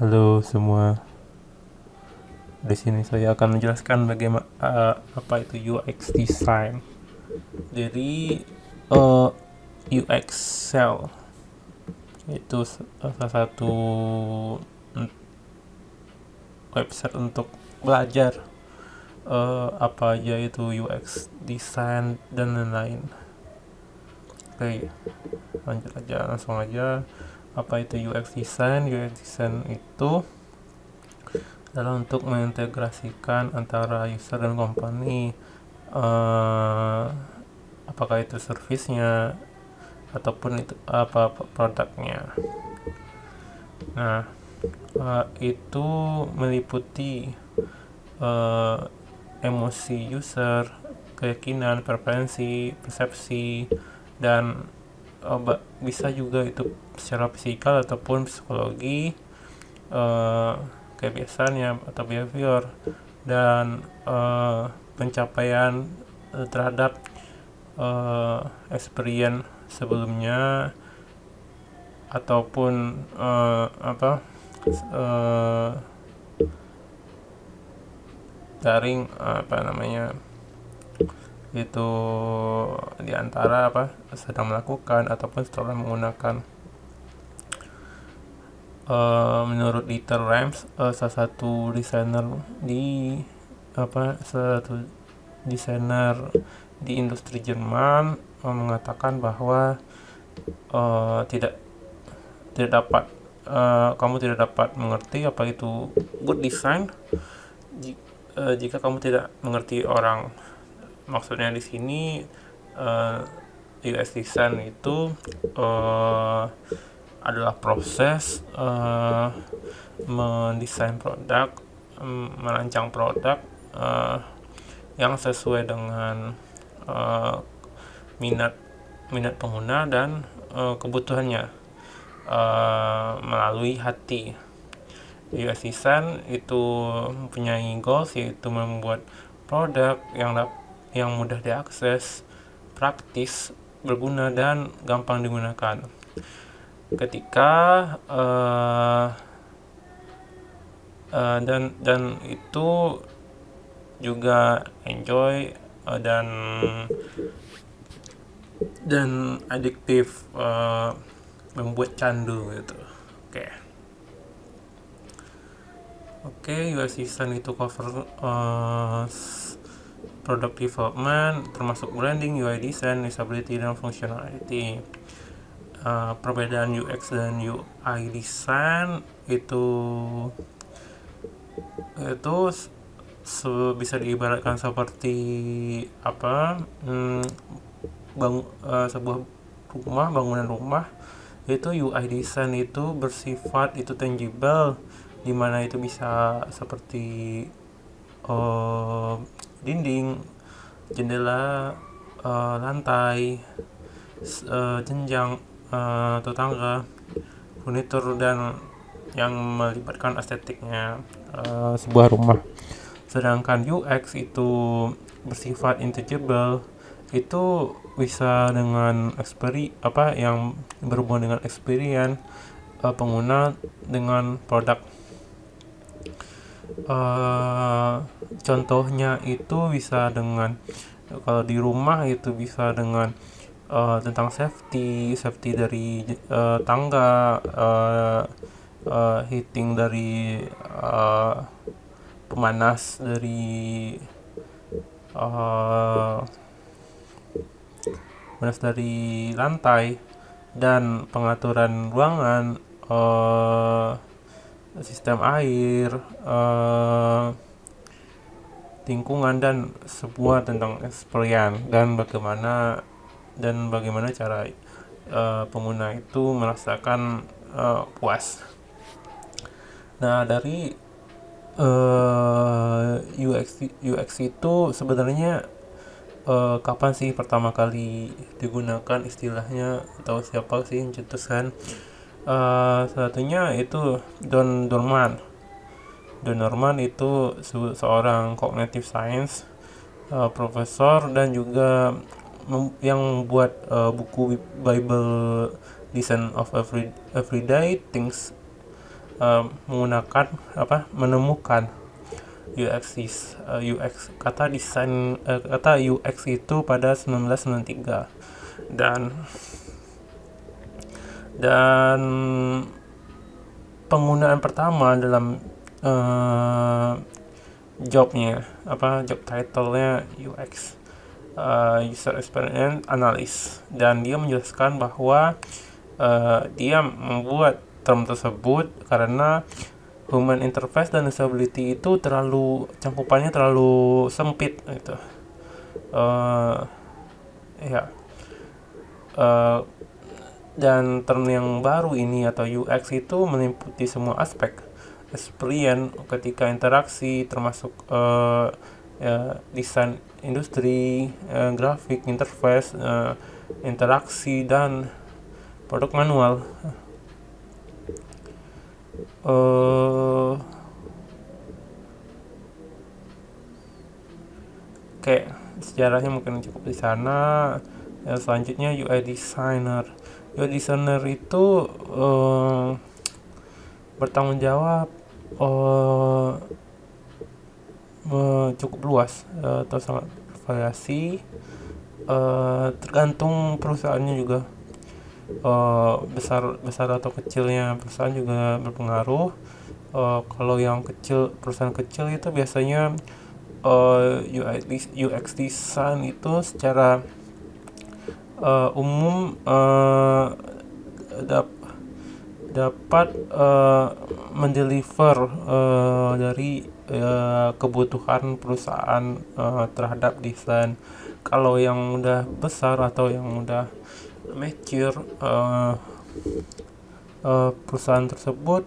Halo semua. Di sini saya akan menjelaskan bagaimana apa itu UX design. Jadi UX Cell itu salah satu website untuk belajar apa aja itu UX design dan lain-lain. Oke, lanjut aja, langsung aja. Apa itu UX design? UX design itu adalah untuk mengintegrasikan antara user dan company, eh, apakah itu servisnya ataupun itu apa produknya. Nah, itu meliputi eh, emosi user, keyakinan, preferensi, persepsi, dan bisa juga itu secara fisikal ataupun psikologi, eh, kebiasaannya atau behavior, dan pencapaian terhadap experience sebelumnya ataupun eh, daring apa namanya itu diantara sedang melakukan ataupun setelah menggunakan. Menurut Dieter Rams, salah satu desainer di salah satu desainer di industri Jerman, mengatakan bahwa tidak tidak dapat kamu tidak dapat mengerti apa itu good design jika kamu tidak mengerti orang. Maksudnya di sini UX design itu adalah proses mendesain produk, merancang produk yang sesuai dengan minat minat pengguna dan kebutuhannya melalui hati. UX design itu mempunyai goals, yaitu membuat produk yang mudah diakses, praktis, berguna, dan gampang digunakan. Ketika dan itu juga enjoy dan adiktif, membuat candu gitu. Oke. Oke, UX design itu cover product development, termasuk branding, UI design, usability, dan functionality. Perbedaan UX dan UI design itu bisa diibaratkan seperti sebuah bangunan rumah. Itu UI design itu bersifat itu tangible, dimana itu bisa seperti dinding, jendela, lantai, jenjang, tetangga, furnitur, dan yang melibatkan estetiknya sebuah rumah. Sedangkan UX itu bersifat intangible, itu bisa dengan yang berhubungan dengan experience pengguna dengan produk. Contohnya itu bisa dengan, kalau di rumah itu bisa dengan tentang safety dari tangga, heating dari pemanas dari uh, lantai, dan pengaturan ruangan, sistem air, lingkungan, dan sebuah tentang experience dan bagaimana cara pengguna itu merasakan puas. Nah, dari UX itu sebenarnya kapan sih pertama kali digunakan istilahnya, atau siapa sih yang cetuskan? Satunya itu Don Norman. Don Norman itu seorang cognitive science profesor, dan juga yang membuat buku Bible Design of Everyday Things. menggunakan menemukan kata UX itu pada 1993, dan penggunaan pertama dalam job title-nya UX, User Experience Analyst, dan dia menjelaskan bahwa dia membuat term tersebut karena human interface dan usability itu cakupannya terlalu sempit gitu. Dan term yang baru ini atau UX itu meliputi semua aspek experience ketika interaksi, termasuk desain industri, grafik, interface, interaksi, dan produk manual. Oke, sejarahnya mungkin cukup di sana. Selanjutnya UI designer. UI designer itu bertanggung jawab cukup luas atau sangat bervariasi, tergantung perusahaannya juga. Besar atau kecilnya perusahaan juga berpengaruh. Kalau yang perusahaan kecil itu biasanya UX design itu secara umum dapat mendeliver dari kebutuhan perusahaan terhadap desain. Kalau yang udah besar atau yang udah mature, perusahaan tersebut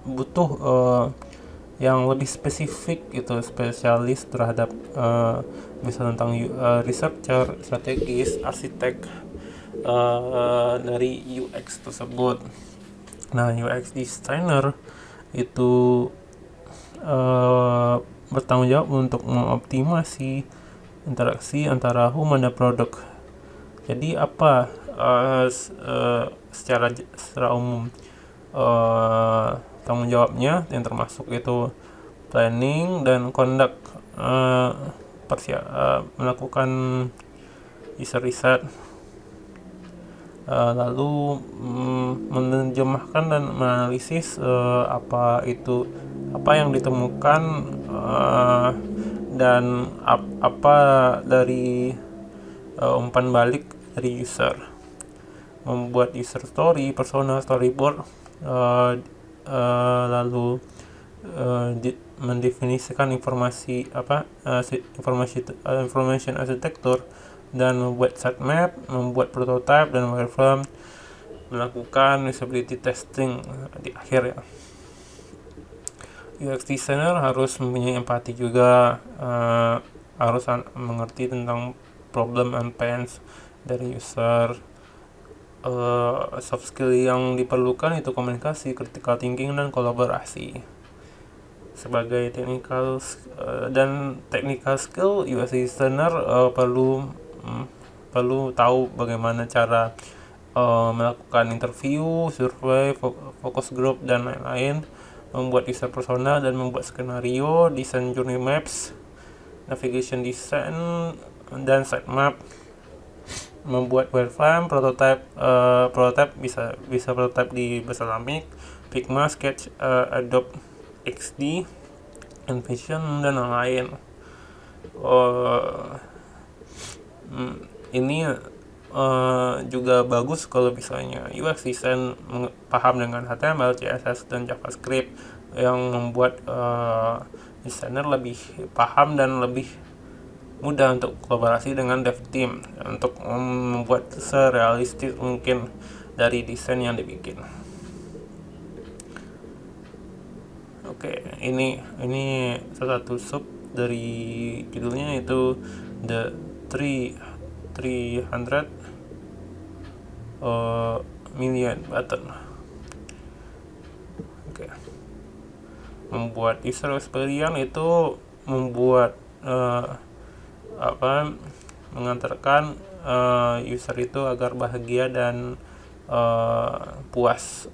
butuh yang lebih spesifik gitu, spesialis terhadap misal tentang researcher, strategis, arsitek dari UX tersebut. Nah, UX designer itu bertanggung jawab untuk mengoptimasi interaksi antara human dan produk. Jadi apa secara umum tanggung jawabnya yang termasuk itu planning dan conduct, melakukan user research, lalu menerjemahkan dan menganalisis apa yang ditemukan, dan apa dari umpan balik dari user, membuat user story, persona, storyboard, lalu mendefinisikan information architecture, dan membuat sitemap, membuat prototype dan wireframe, melakukan usability testing di akhir ya. UX designer harus mempunyai empati juga, harus mengerti tentang problem and pains dari user. Soft skill yang diperlukan itu komunikasi, critical thinking, dan kolaborasi. Sebagai technical skill, UX designer perlu tahu bagaimana cara melakukan interview, survei, focus group, dan lain-lain, membuat user persona dan membuat skenario, desain journey maps, navigation design, dan sitemap, membuat wireframe, prototype bisa prototype di Basecamp, Figma, Sketch, Adobe XD, InVision, dan lain-lain. Ini juga bagus kalau misalnya UX design paham dengan HTML, CSS, dan JavaScript, yang membuat desainer lebih paham dan lebih mudah untuk kolaborasi dengan dev team untuk membuat serealistis mungkin dari desain yang dibikin. Oke, ini salah satu sub dari judulnya, itu the 300 million button. Oke. Membuat user experience itu membuat mengantarkan user itu agar bahagia dan puas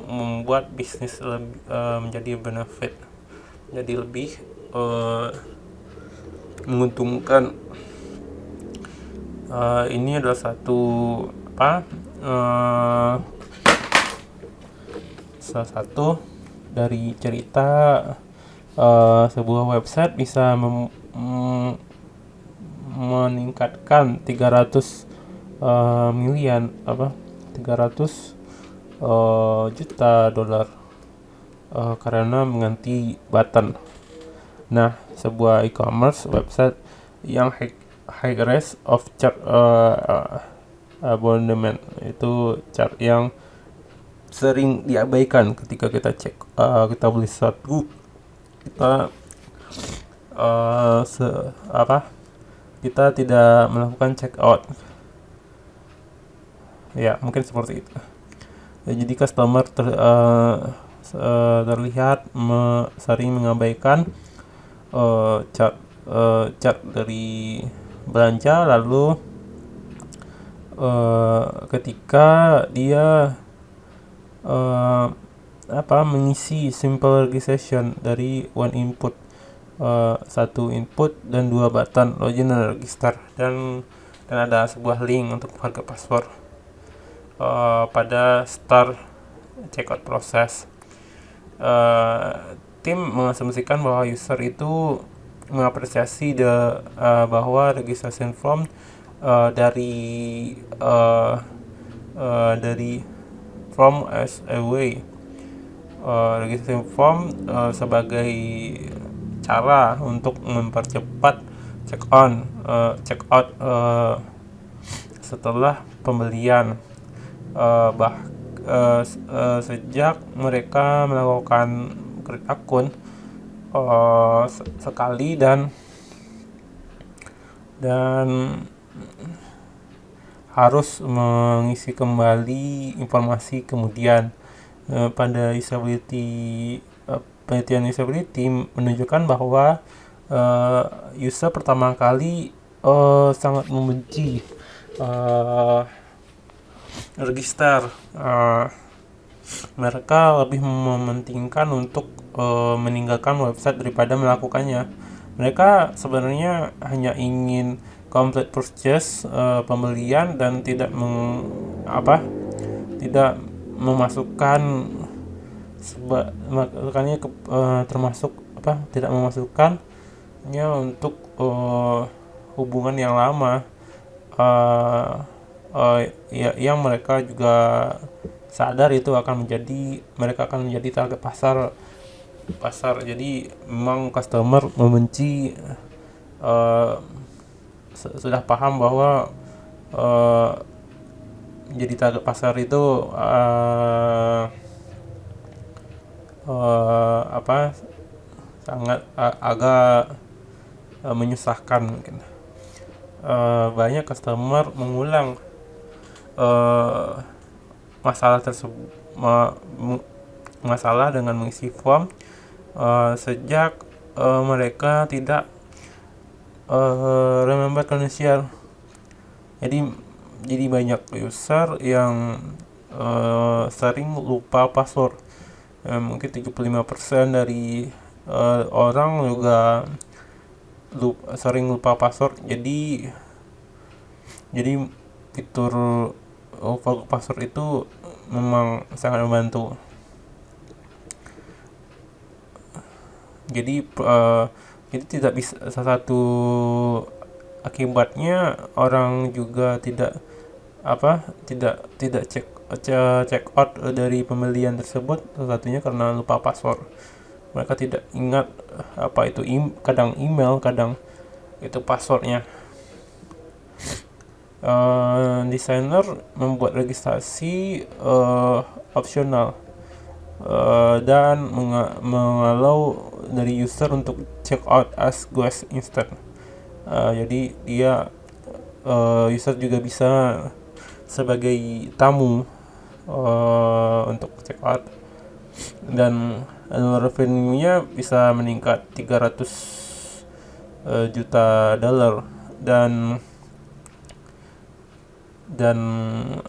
membuat bisnis menjadi benefit, jadi lebih menguntungkan. Ini adalah satu salah satu dari cerita sebuah website bisa meningkatkan 300 miliar 300 juta dolar karena mengganti button. Nah, sebuah e-commerce website yang high risk of chart abandonment, itu chart yang sering diabaikan ketika kita cek kita beli sesuatu, kita kita tidak melakukan check out. Ya, mungkin seperti itu. Ya, jadi customer terlihat sering mengabaikan chart dari belanja, lalu ketika dia mengisi simple registration dari one input, satu input dan dua button login dan register, dan ada sebuah link untuk harga password pada start checkout proses. Tim mengasumsikan bahwa user itu mengapresiasi bahwa registration form dari from as a way registration form sebagai cara untuk mempercepat check out setelah pembelian. Sejak mereka melakukan create akun sekali dan harus mengisi kembali informasi kemudian. Pada penelitian usability menunjukkan bahwa user pertama kali sangat membenci register. Mereka lebih mementingkan untuk meninggalkan website daripada melakukannya. Mereka sebenarnya hanya ingin complete purchase, pembelian, dan tidak memasukkan tidak memasukkannya untuk hubungan yang lama. Yang mereka juga sadar itu mereka akan menjadi target pasar. Jadi memang customer membenci, sudah paham bahwa jadi target pasar itu sangat agak menyusahkan mungkin. Banyak customer mengulang masalah dengan mengisi form sejak mereka tidak remember credential. Jadi banyak user yang sering lupa password. Mungkin 75% dari orang juga sering lupa password. Jadi fitur forgot password itu memang sangat membantu. Jadi tidak bisa, salah satu akibatnya orang juga tidak check out dari pembelian tersebut, salah satunya karena lupa password. Mereka tidak ingat kadang email, kadang itu passwordnya. Desainer membuat registrasi opsional dan mengalau dari user untuk check out as guest instant. Jadi user juga bisa sebagai tamu untuk check out, dan revenue-nya bisa meningkat 300 juta dolar, dan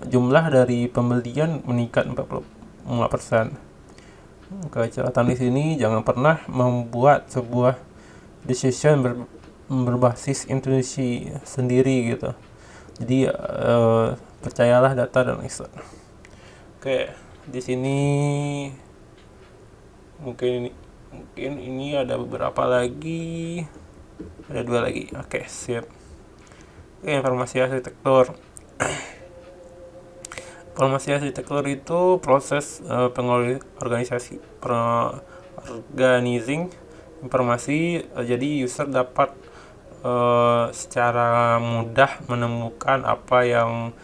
jumlah dari pembelian meningkat 45%. Catatan di sini, jangan pernah membuat sebuah decision berbasis intuisi sendiri gitu. Jadi percayalah data dan riset. Oke, di sini mungkin ini ada beberapa lagi, ada 2 lagi. Oke, siap. Oke, informasi arsitektur. Informasi arsitektur itu proses organizing informasi, jadi user dapat secara mudah menemukan apa yang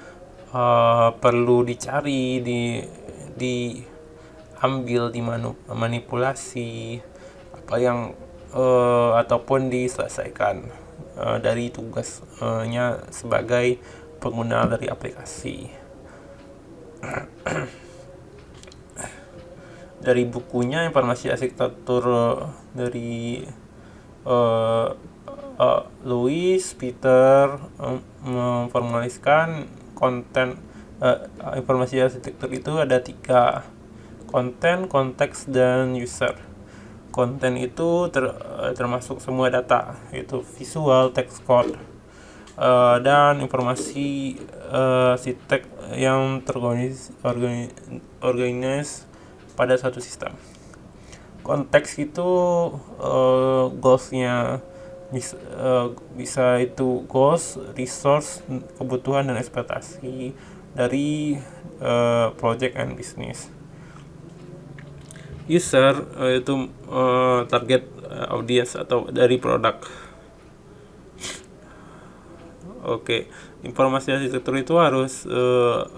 perlu dicari, diambil, dimanipulasi, apa yang ataupun diselesaikan dari tugasnya sebagai pengguna dari aplikasi. Dari bukunya informasi arsitektur dari Louis Peter memformaliskan konten informasi arsitektur itu ada 3: konten, konteks, dan user. Konten itu termasuk semua data, yaitu visual, text, code, dan informasi arsitek yang terorganize pada suatu sistem. Konteks itu goals-nya bisa itu goals, resource, kebutuhan, dan ekspektasi dari project and business. User itu target audience atau dari produk. Oke, informasi arsitektur itu harus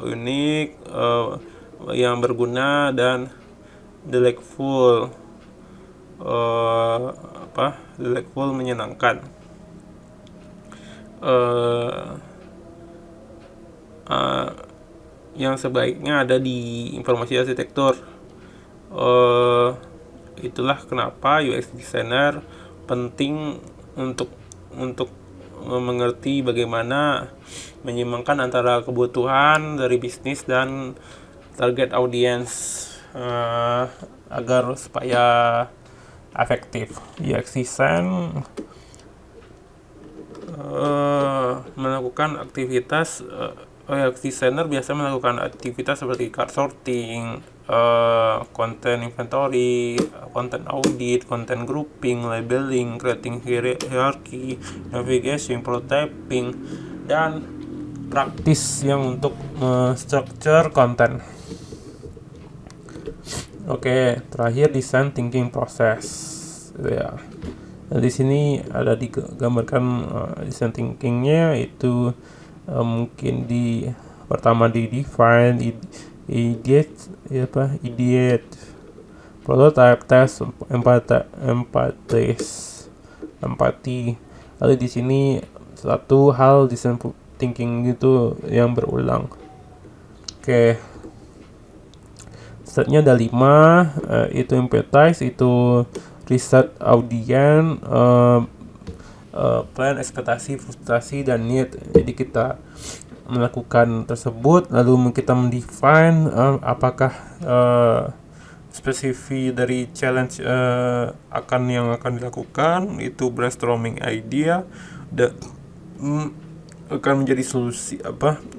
unik, yang berguna, dan delightful. Delightful, menyenangkan. Yang sebaiknya ada di informasi arsitektur. Itulah kenapa UX designer penting untuk mengerti bagaimana menyeimbangkan antara kebutuhan dari bisnis dan target audience agar supaya efektif. UX design melakukan aktivitas UX designer biasa melakukan aktivitas seperti card sorting, content inventory, content audit, content grouping, labeling, creating hierarchy, navigation, prototyping, dan praktis yang untuk structure konten. Oke, terakhir design thinking process. Ya. Nah, di sini ada digambarkan design thinkingnya, itu mungkin pertama define, ideate, prototype, test, empati. Lalu di sini satu hal design thinking itu yang berulang. Oke. Setnya ada 5, itu empathize, itu riset audien, plan, ekspektasi, frustrasi, dan need. Jadi kita melakukan tersebut, lalu kita mendefine apakah spesifik dari challenge yang akan dilakukan, itu brainstorming idea, dan akan menjadi solusi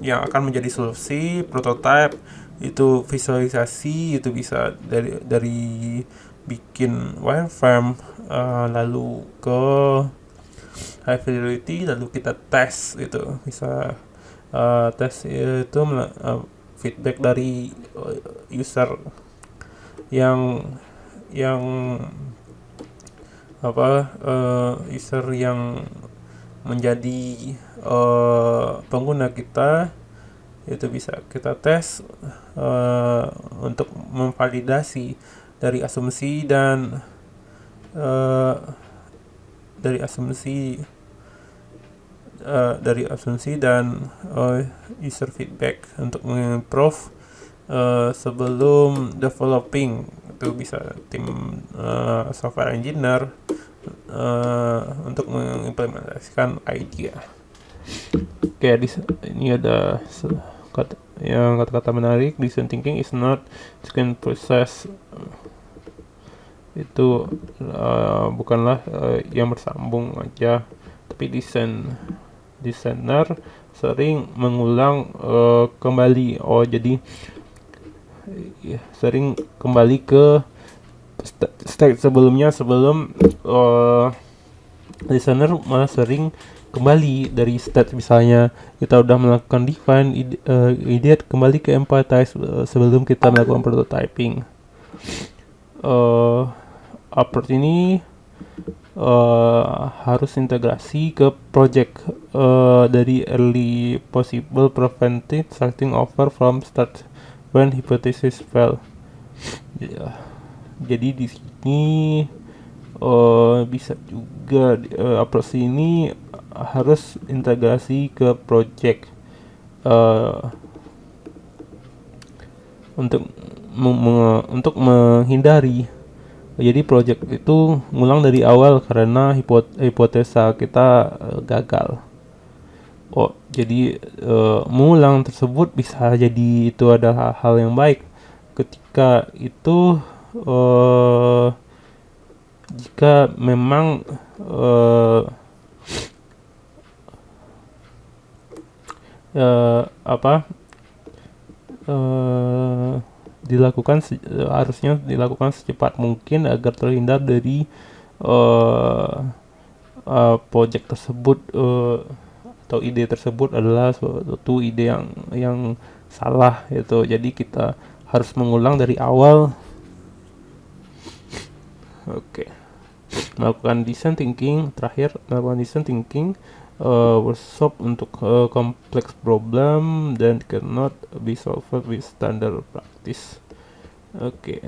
yang akan menjadi solusi, prototype, itu visualisasi, itu bisa dari bikin wireframe, lalu ke high fidelity, lalu kita tes, itu bisa tes itu feedback dari user yang user yang menjadi pengguna kita, itu bisa kita tes untuk memvalidasi dari asumsi dan user feedback untuk mengimprove sebelum developing. Itu bisa tim software engineer untuk mengimplementasikan idea. Oke, ini ada kata-kata menarik. Design thinking is not second process. Itu bukanlah yang bersambung aja, tapi desainer sering mengulang kembali. Oh, jadi sering kembali ke state sebelumnya sebelum desainer malah sering kembali dari state. Misalnya kita udah melakukan define idiot, kembali ke empathize sebelum kita melakukan prototyping. Approach ini harus integrasi ke project dari early possible, preventing starting over from start when hypothesis fail. Jadi di sini bisa juga approach ini harus integrasi ke project untuk menghindari jadi project itu ngulang dari awal karena hipotesa kita gagal. Oh, jadi mengulang tersebut bisa jadi itu adalah hal yang baik ketika itu jika memang harusnya dilakukan secepat mungkin agar terhindar dari project tersebut atau ide tersebut adalah suatu ide yang salah gitu. Jadi kita harus mengulang dari awal. Oke. Melakukan design thinking, terakhir melakukan design thinking workshop untuk complex problem dan cannot be solved with standard practice. Oke,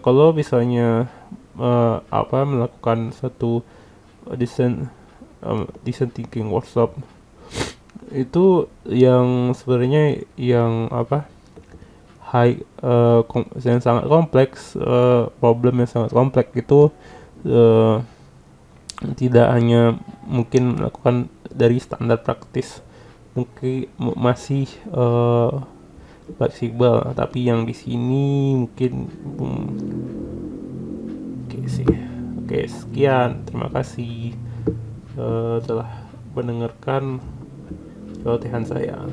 kalau misalnya melakukan satu design thinking workshop itu yang sebenarnya yang yang sangat kompleks, problem yang sangat kompleks itu tidak hanya mungkin melakukan dari standar praktis, mungkin masih fleksibel, tapi yang di sini mungkin oke, sekian, terima kasih telah mendengarkan celotehan saya.